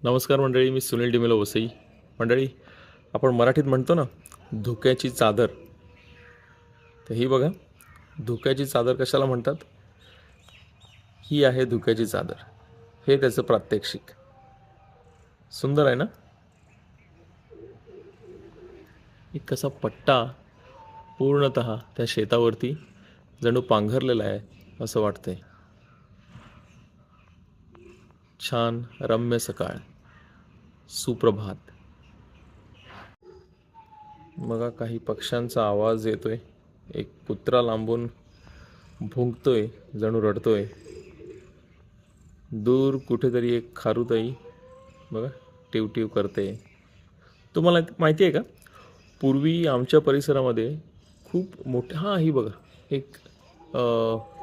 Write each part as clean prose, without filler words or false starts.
नमस्कार मंडळी, मी सुनील डिमेलो वसई. मंडळी, आपण मराठीत म्हणतो ना, धुक्याची चादर. तर ही बघा, धुक्याची चादर कशाला म्हणतात? ही आहे धुक्याची चादर. हे त्याचं प्रात्यक्षिक. सुंदर आहे ना? एक कसा पट्टा पूर्णतः त्या शेतावरती जणू पांघरलेला आहे असं वाटतंय. छान रम्य सकाळ, सुप्रभात. बघा, काही पक्ष्यांचा आवाज येतोय. एक कुत्रा लांबून भुंकतोय, जणू रडतोय. दूर कुठेतरी एक खारुताई बघा टिवटिव करते. तुम्हाला माहिती आहे का, पूर्वी आमच्या परिसरामध्ये खूप मोठ्या ही बघा एक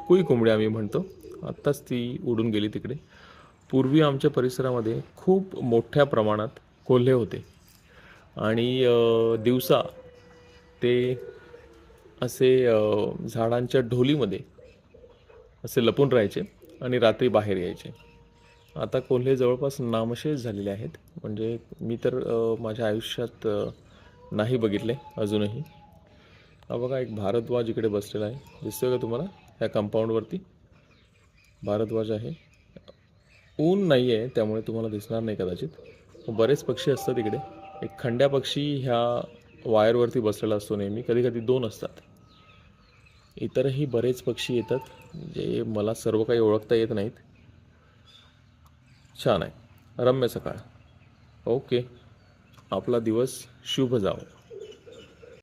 कुई कोंबडी आम्ही म्हणतो, आत्ताच ती उडून गेली तिकडे. पूर्वी आमच्या परिसरामध्ये खूप मोठ्या प्रमाणात कोल्हे होते आणि दिवसा ते असे झाडांच्या ढोलीमध्ये असे लपून राहायचे आणि रात्री बाहेर यायचे. आता कोल्हे जवळपास नामशेष झालेले आहेत. म्हणजे मी तर माझ्या आयुष्यात नाही बघितले अजूनही. हा बघा, एक भारद्वाज इकडे बसलेला आहे, दिसतोय का तुम्हाला? ह्या कंपाऊंडवरती भारद्वाज आहे. ऊन नाही आहे त्यामुळे तुम्हाला दिसणार नाही कदाचित. बरेच पक्षी असतात इकडे. एक खंड्या पक्षी ह्या वायरवरती बसलेला असतो नेहमी, कधी कधी दोन असतात. इतरही बरेच पक्षी येतात जे मला सर्व काही ओळखता येत नाहीत. छान आहे, रम्य सकाळ. ओके, आपला दिवस शुभ जावो.